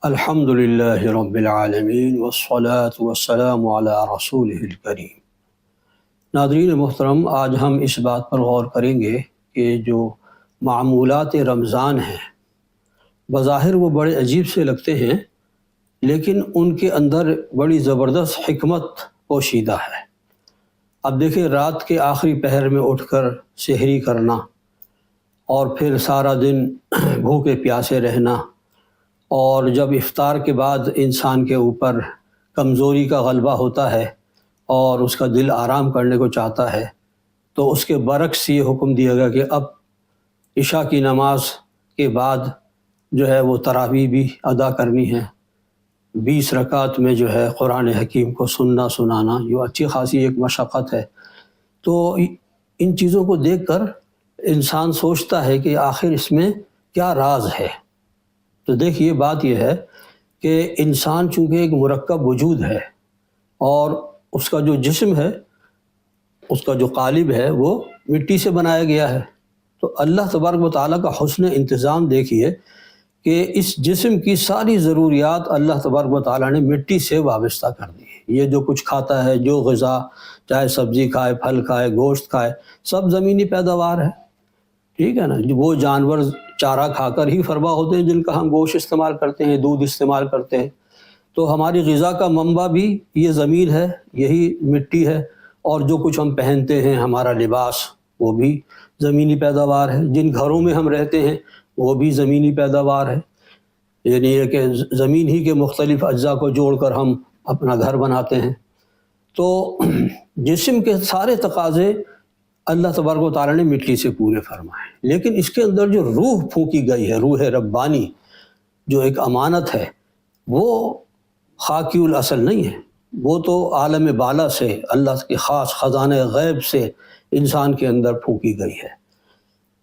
الحمد للہ رب العالمین والصلاة والسلام علی رسولہ الکریم۔ ناظرین محترم، آج ہم اس بات پر غور کریں گے کہ جو معمولات رمضان ہیں بظاہر وہ بڑے عجیب سے لگتے ہیں، لیکن ان کے اندر بڑی زبردست حکمت پوشیدہ ہے۔ اب دیکھیں، رات کے آخری پہر میں اٹھ کر سحری کرنا اور پھر سارا دن بھوکے پیاسے رہنا، اور جب افطار کے بعد انسان کے اوپر کمزوری کا غلبہ ہوتا ہے اور اس کا دل آرام کرنے کو چاہتا ہے، تو اس کے برعکس یہ حکم دیا گیا کہ اب عشاء کی نماز کے بعد جو ہے وہ تراویح بھی ادا کرنی ہے۔ 20 رکعت میں جو ہے قرآن حکیم کو سننا سنانا، جو اچھی خاصی ایک مشقت ہے۔ تو ان چیزوں کو دیکھ کر انسان سوچتا ہے کہ آخر اس میں کیا راز ہے۔ تو دیکھیے، بات یہ ہے کہ انسان چونکہ ایک مرکب وجود ہے اور اس کا جو جسم ہے، اس کا جو قالب ہے، وہ مٹی سے بنایا گیا ہے۔ تو اللہ تبارک و تعالیٰ کا حسن انتظام دیکھیے کہ اس جسم کی ساری ضروریات اللہ تبارک و تعالیٰ نے مٹی سے وابستہ کر دی ہے۔ یہ جو کچھ کھاتا ہے، جو غذا، چاہے سبزی کھائے، پھل کھائے، گوشت کھائے، سب زمینی پیداوار ہے، ٹھیک ہے نا۔ وہ جانور چارہ کھا کر ہی فربا ہوتے ہیں جن کا ہم گوشت استعمال کرتے ہیں، دودھ استعمال کرتے ہیں۔ تو ہماری غذا کا منبع بھی یہ زمین ہے، یہی مٹی ہے، اور جو کچھ ہم پہنتے ہیں، ہمارا لباس، وہ بھی زمینی پیداوار ہے۔ جن گھروں میں ہم رہتے ہیں وہ بھی زمینی پیداوار ہے، یعنی یہ کہ زمین ہی کے مختلف اجزاء کو جوڑ کر ہم اپنا گھر بناتے ہیں۔ تو جسم کے سارے تقاضے اللہ تبارک و تعالیٰ نے مٹی سے پورے فرمائے، لیکن اس کے اندر جو روح پھونکی گئی ہے، روح ربانی، جو ایک امانت ہے، وہ خاکی الاصل نہیں ہے، وہ تو عالم بالا سے، اللہ کے خاص خزانہ غیب سے انسان کے اندر پھونکی گئی ہے۔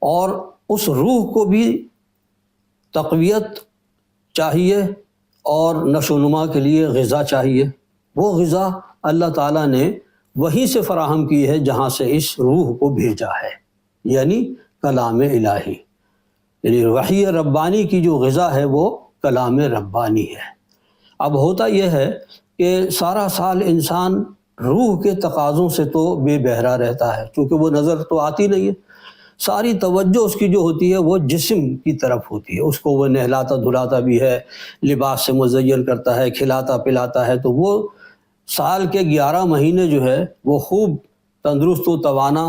اور اس روح کو بھی تقویت چاہیے اور نشو و نما کے لیے غذا چاہیے۔ وہ غذا اللہ تعالیٰ نے وہیں سے فراہم کی ہے جہاں سے اس روح کو بھیجا ہے، یعنی کلام الہی، یعنی وحی ربانی کی جو غذا ہے وہ کلام ربانی ہے۔ اب ہوتا یہ ہے کہ سارا سال انسان روح کے تقاضوں سے تو بے بہرا رہتا ہے، چونکہ وہ نظر تو آتی نہیں ہے۔ ساری توجہ اس کی جو ہوتی ہے وہ جسم کی طرف ہوتی ہے، اس کو وہ نہلاتا دھلاتا بھی ہے، لباس سے مزین کرتا ہے، کھلاتا پلاتا ہے، تو وہ سال کے 11 مہینے جو ہے وہ خوب تندرست و توانا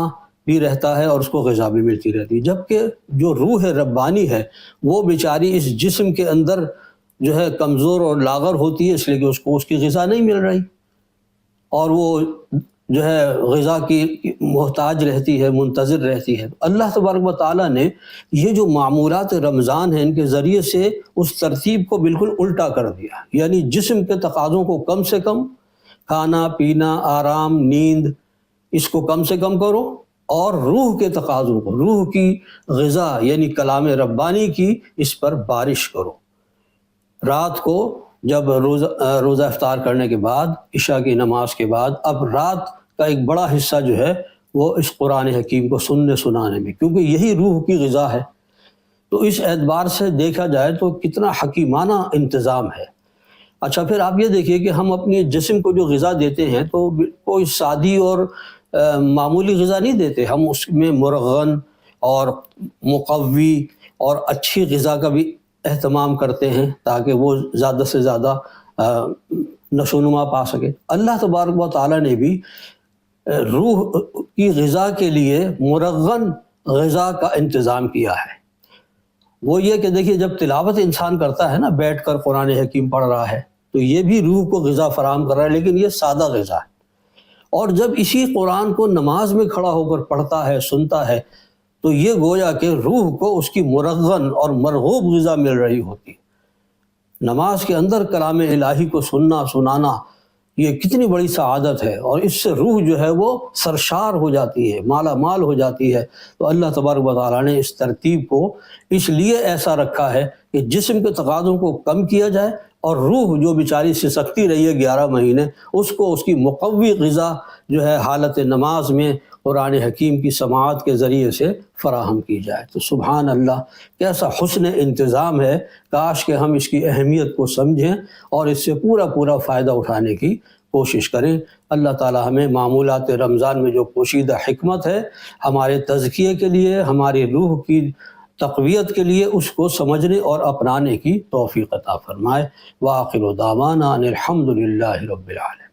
بھی رہتا ہے اور اس کو غذا بھی ملتی رہتی ہے۔ جبکہ جو روح ربانی ہے وہ بیچاری اس جسم کے اندر جو ہے کمزور اور لاغر ہوتی ہے، اس لیے کہ اس کو اس کی غذا نہیں مل رہی، اور وہ جو ہے غذا کی محتاج رہتی ہے، منتظر رہتی ہے۔ اللہ تبارک و تعالیٰ نے یہ جو معمولات رمضان ہیں، ان کے ذریعے سے اس ترتیب کو بالکل الٹا کر دیا، یعنی جسم کے تقاضوں کو کم سے کم، کھانا پینا، آرام، نیند، اس کو کم سے کم کرو، اور روح کے تقاضوں کو، روح کی غذا یعنی کلام ربانی کی، اس پر بارش کرو۔ رات کو جب روزہ افطار کرنے کے بعد، عشاء کی نماز کے بعد، اب رات کا ایک بڑا حصہ جو ہے وہ اس قرآن حکیم کو سننے سنانے میں، کیونکہ یہی روح کی غذا ہے۔ تو اس اعتبار سے دیکھا جائے تو کتنا حکیمانہ انتظام ہے۔ اچھا، پھر آپ یہ دیکھیے کہ ہم اپنے جسم کو جو غذا دیتے ہیں تو کوئی سادی اور معمولی غذا نہیں دیتے، ہم اس میں مرغن اور مقوی اور اچھی غذا کا بھی اہتمام کرتے ہیں تاکہ وہ زیادہ سے زیادہ نشو و نما پا سکے۔ اللہ تبارک و تعالیٰ نے بھی روح کی غذا کے لیے مرغن غذا کا انتظام کیا ہے۔ وہ یہ کہ دیکھیے، جب تلاوت انسان کرتا ہے نا، بیٹھ کر قرآن حکیم پڑھ رہا ہے، تو یہ بھی روح کو غذا فراہم کر رہا ہے، لیکن یہ سادہ غذا ہے۔ اور جب اسی قرآن کو نماز میں کھڑا ہو کر پڑھتا ہے، سنتا ہے، تو یہ گویا کہ روح کو اس کی مرغن اور مرغوب غذا مل رہی ہوتی ہے۔ نماز کے اندر کلام الہی کو سننا سنانا، یہ کتنی بڑی سعادت ہے، اور اس سے روح جو ہے وہ سرشار ہو جاتی ہے، مالا مال ہو جاتی ہے۔ تو اللہ تبارک و تعالیٰ نے اس ترتیب کو اس لیے ایسا رکھا ہے کہ جسم کے تقاضوں کو کم کیا جائے اور روح جو بیچاری سسکتی رہی ہے 11 مہینے اس کو اس کی مقوی غذا جو ہے حالت نماز میں قرآن حکیم کی سماعت کے ذریعے سے فراہم کی جائے۔ تو سبحان اللہ، کیسا حسن انتظام ہے، کاش کہ ہم اس کی اہمیت کو سمجھیں اور اس سے پورا فائدہ اٹھانے کی کوشش کریں۔ اللہ تعالی ہمیں معمولات رمضان میں جو پوشیدہ حکمت ہے ہمارے تزکیے کے لیے، ہماری روح کی تقویت کے لیے، اس کو سمجھنے اور اپنانے کی توفیق عطا فرمائے۔ وآخر دعوانا ان الحمد للہ رب العالمین۔